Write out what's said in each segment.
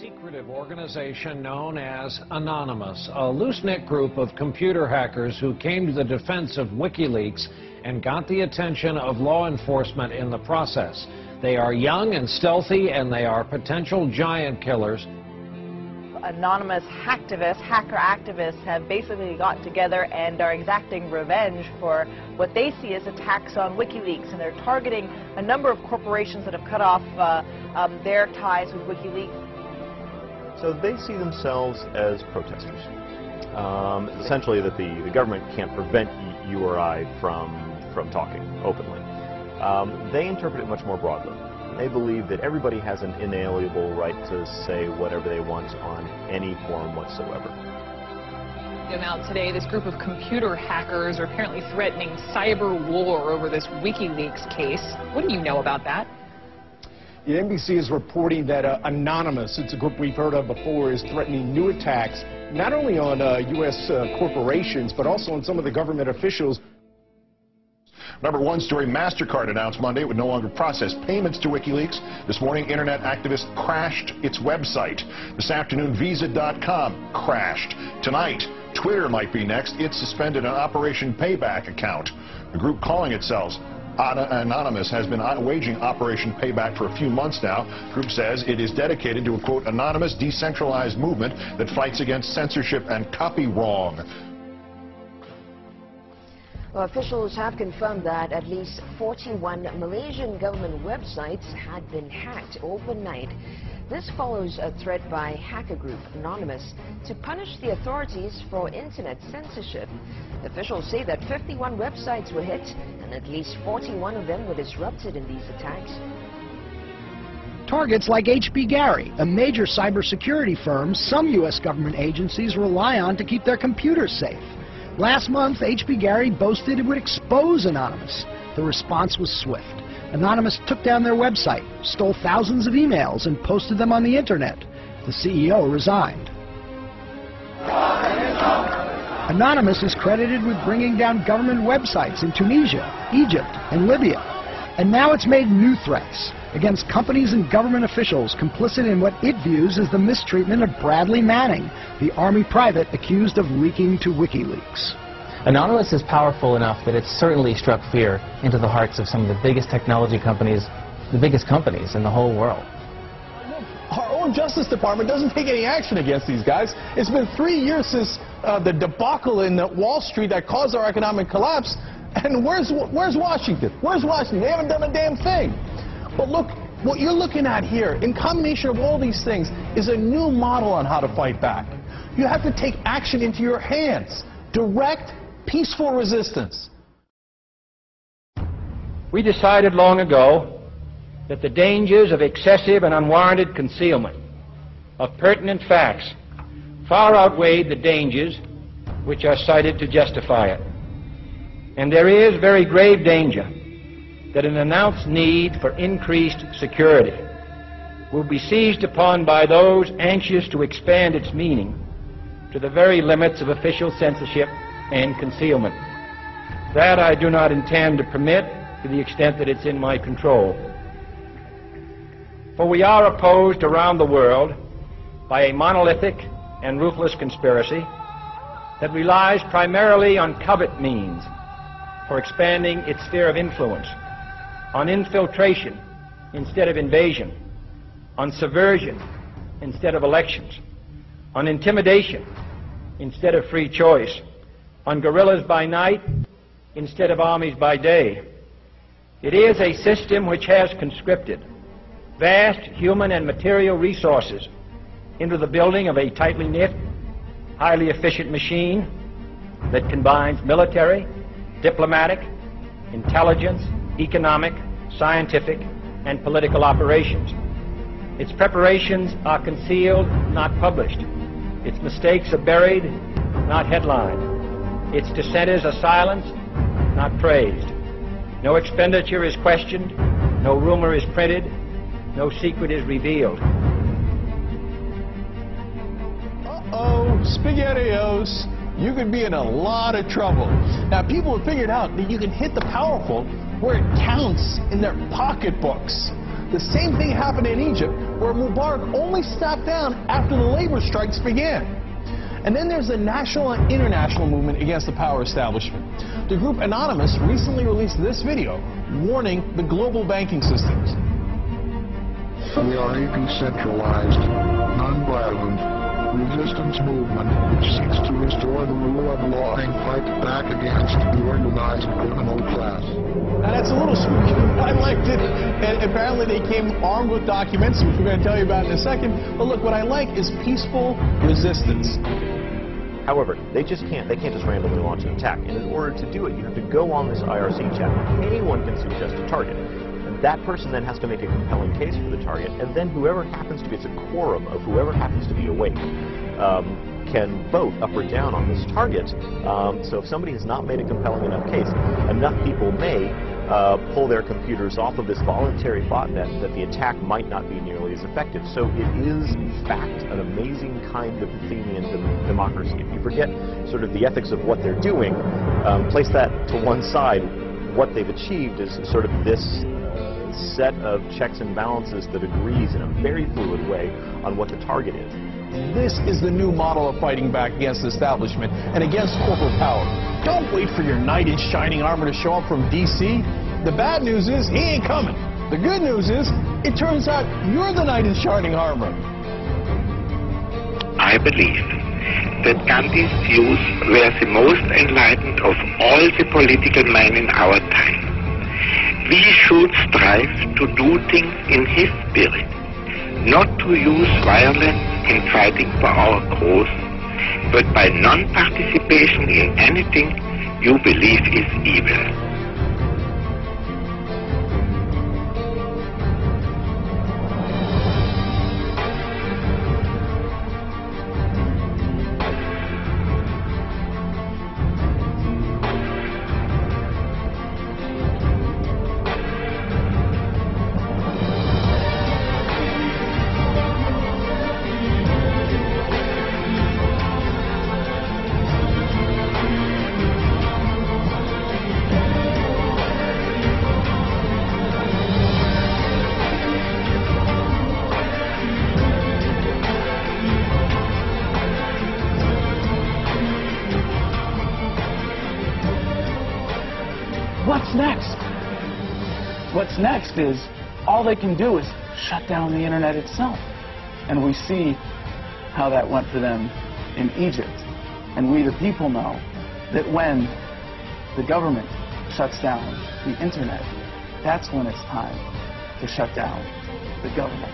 secretive organization known as Anonymous, a loose-knit group of computer hackers who came to the defense of WikiLeaks and got the attention of law enforcement in the process. They are young and stealthy, and they are potential giant killers. Anonymous hacker activists have basically got together and are exacting revenge for what they see as attacks on WikiLeaks, and they're targeting a number of corporations that have cut off their ties with WikiLeaks. So they see themselves as protesters. Essentially that the government can't prevent you or I from talking openly. They interpret it much more broadly. They believe that everybody has an inalienable right to say whatever they want on any forum whatsoever. Now today, this group of computer hackers are apparently threatening cyber war over this WikiLeaks case. What do you know about that? The NBC is reporting that Anonymous, it's a group we've heard of before, is threatening new attacks not only on U.S. corporations, but also on some of the government officials. Number one story, MasterCard announced Monday it would no longer process payments to WikiLeaks. This morning, internet activists crashed its website. This afternoon, Visa.com crashed. Tonight, Twitter might be next. It suspended an Operation Payback account. The group calling itself Anonymous has been waging Operation Payback for a few months now. The group says it is dedicated to a, quote, anonymous, decentralized movement that fights against censorship and copy wrong. Well, officials have confirmed that at least 41 Malaysian government websites had been hacked overnight. This follows a threat by hacker group Anonymous to punish the authorities for internet censorship. Officials say that 51 websites were hit and at least 41 of them were disrupted in these attacks. Targets like H.B. Gary, a major cybersecurity firm some U.S. government agencies rely on to keep their computers safe. Last month, H.B. Gary boasted it would expose Anonymous. The response was swift. Anonymous took down their website, stole thousands of emails, and posted them on the internet. The CEO resigned. Anonymous is credited with bringing down government websites in Tunisia, Egypt, and Libya. And now it's made new threats against companies and government officials complicit in what it views as the mistreatment of Bradley Manning, the Army private accused of leaking to WikiLeaks. Anonymous is powerful enough that it's certainly struck fear into the hearts of some of the biggest technology companies, the biggest companies in the whole world. Our own Justice Department doesn't take any action against these guys. It's been 3 years since the debacle in Wall Street that caused our economic collapse. And where's Washington? Where's Washington? They haven't done a damn thing. But look, what you're looking at here, in combination of all these things, is a new model on how to fight back. You have to take action into your hands. Direct, peaceful resistance. We decided long ago that the dangers of excessive and unwarranted concealment of pertinent facts far outweighed the dangers which are cited to justify it. And there is very grave danger that an announced need for increased security will be seized upon by those anxious to expand its meaning to the very limits of official censorship and concealment. That I do not intend to permit to the extent that it's in my control. For we are opposed around the world by a monolithic and ruthless conspiracy that relies primarily on covert means for expanding its sphere of influence, on infiltration instead of invasion, on subversion instead of elections, on intimidation instead of free choice, on guerrillas by night instead of armies by day. It is a system which has conscripted vast human and material resources into the building of a tightly knit, highly efficient machine that combines military, diplomatic, intelligence, economic, scientific, and political operations. Its preparations are concealed, not published. Its mistakes are buried, not headlined. Its dissenters are silenced, not praised. No expenditure is questioned, no rumor is printed, no secret is revealed. Uh-oh, SpaghettiOs. You could be in a lot of trouble. Now, people have figured out that you can hit the powerful where it counts in their pocketbooks. The same thing happened in Egypt, where Mubarak only stepped down after the labor strikes began. And then there's the national and international movement against the power establishment. The group Anonymous recently released this video warning the global banking systems. We are a decentralized, non-violent resistance movement which seeks to restore the rule of law and fight back against the organized criminal class. Now that's a little spooky. I liked it. And apparently they came armed with documents, which we're going to tell you about in a second. But look, what I like is peaceful resistance. However, they just can't just randomly launch an attack. And in order to do it, you have to go on this IRC chat. Anyone can suggest a target. And that person then has to make a compelling case for the target, and then whoever happens to be, it's a quorum of whoever happens to be awake, can vote up or down on this target. So if somebody has not made a compelling enough case, enough people may pull their computers off of this voluntary botnet that the attack might not be nearly as effective. So it is, in fact, an amazing kind of Athenian democracy. If you forget sort of the ethics of what they're doing, place that to one side, what they've achieved is sort of this set of checks and balances that agrees in a very fluid way on what the target is. This is the new model of fighting back against the establishment and against corporate power. Don't wait for your knight in shining armor to show up from D.C. The bad news is he ain't coming. The good news is it turns out you're the knight in shining armor. I believe that Gandhi's views were the most enlightened of all the political men in our time. We should strive to do things in his spirit, not to use violence in fighting for our cause, but by non-participation in anything you believe is evil. What's next? What's next is all they can do is shut down the internet itself. And we see how that went for them in Egypt. And we the people know that when the government shuts down the internet, that's when it's time to shut down the government.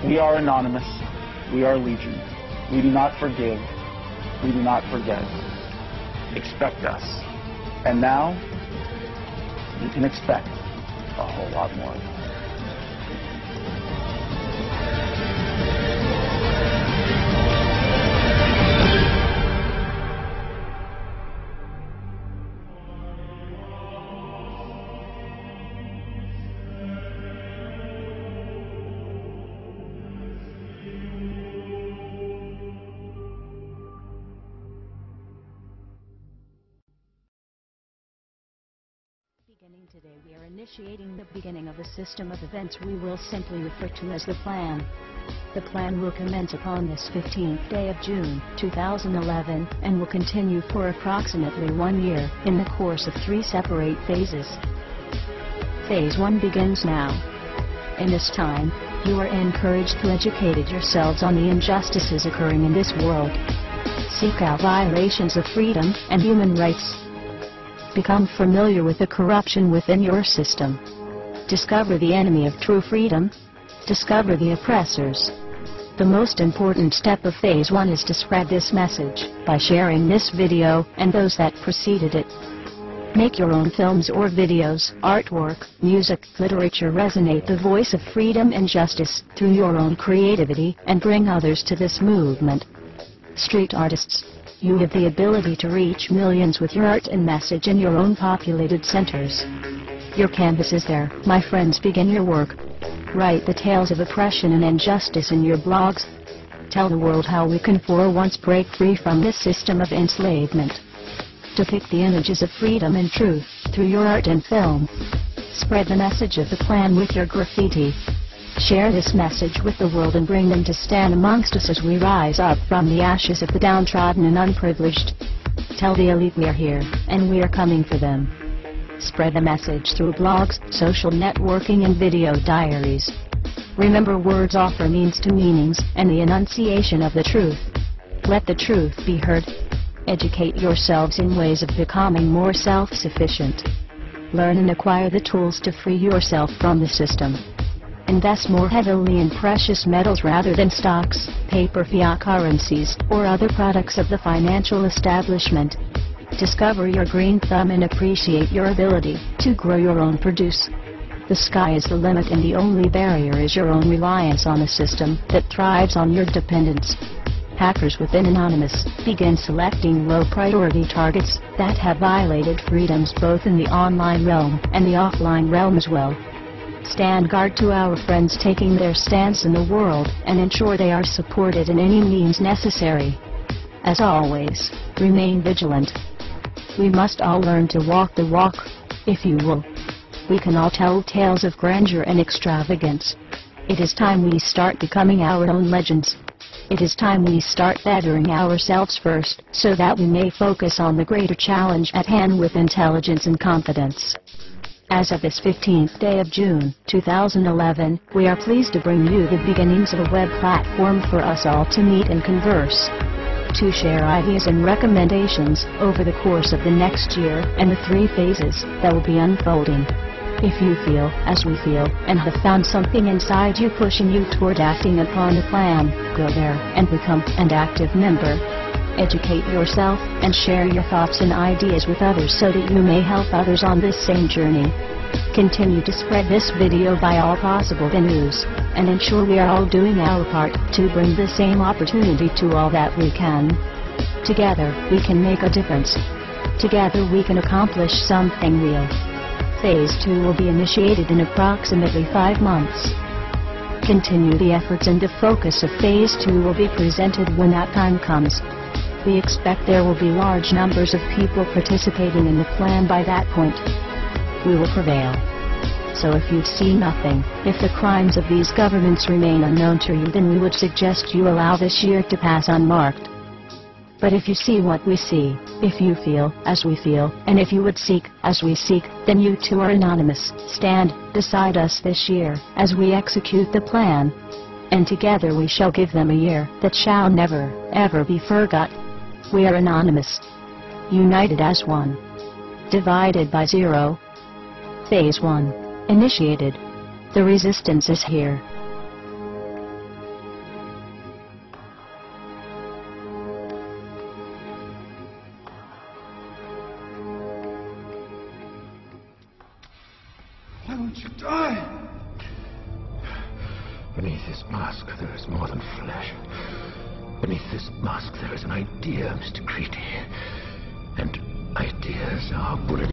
We are Anonymous. We are Legion. We do not forgive. We do not forget. Expect us. And now, you can expect a whole lot more. Today we are initiating the beginning of a system of events we will simply refer to as the plan. The plan will commence upon this 15th day of June 2011 and will continue for approximately 1 year in the course of 3 separate phases. Phase 1 begins now. In this time, you are encouraged to educate yourselves on the injustices occurring in this world. Seek out violations of freedom and human rights. Become familiar with the corruption within your system. Discover the enemy of true freedom. Discover the oppressors. The most important step of Phase 1 is to spread this message by sharing this video and those that preceded it. Make your own films or videos, artwork, music, literature resonate the voice of freedom and justice through your own creativity and bring others to this movement. Street artists, you have the ability to reach millions with your art and message in your own populated centers. Your canvas is there, my friends. Begin your work. Write the tales of oppression and injustice in your blogs. Tell the world how we can for once break free from this system of enslavement. Depict the images of freedom and truth through your art and film. Spread the message of the plan with your graffiti. Share this message with the world and bring them to stand amongst us as we rise up from the ashes of the downtrodden and unprivileged. Tell the elite we are here, and we are coming for them. Spread the message through blogs, social networking and video diaries. Remember, words offer means to meanings and the enunciation of the truth. Let the truth be heard. Educate yourselves in ways of becoming more self-sufficient. Learn and acquire the tools to free yourself from the system. Invest more heavily in precious metals rather than stocks, paper fiat currencies, or other products of the financial establishment. Discover your green thumb and appreciate your ability to grow your own produce. The sky is the limit, and the only barrier is your own reliance on a system that thrives on your dependence. Hackers within Anonymous begin selecting low-priority targets that have violated freedoms both in the online realm and the offline realm as well. Stand guard to our friends taking their stance in the world and ensure they are supported in any means necessary. As always, remain vigilant. We must all learn to walk the walk, if you will. We can all tell tales of grandeur and extravagance. It is time we start becoming our own legends. It is time we start bettering ourselves first, so that we may focus on the greater challenge at hand with intelligence and confidence. As of this 15th day of June, 2011, we are pleased to bring you the beginnings of a web platform for us all to meet and converse, to share ideas and recommendations over the course of the next year and the 3 phases that will be unfolding. If you feel, as we feel, and have found something inside you pushing you toward acting upon the plan, go there and become an active member. Educate yourself and share your thoughts and ideas with others so that you may help others on this same journey. Continue to spread this video by all possible venues, and ensure we are all doing our part to bring the same opportunity to all that we can. Together, we can make a difference. Together we can accomplish something real. Phase 2 will be initiated in approximately 5 months. Continue the efforts, and the focus of Phase 2 will be presented when that time comes. We expect there will be large numbers of people participating in the plan by that point. We will prevail. So if you see nothing, if the crimes of these governments remain unknown to you, then we would suggest you allow this year to pass unmarked. But if you see what we see, if you feel as we feel, and if you would seek as we seek, then you too are anonymous. Stand beside us this year as we execute the plan. And together we shall give them a year that shall never, ever be forgot. We are anonymous. United as one. Divided by 0. Phase 1. Initiated. The resistance is here. Why won't you die? Beneath this mask there is more than flesh. Beneath this mask there is an idea, Mr. Creedy. And ideas are bullet.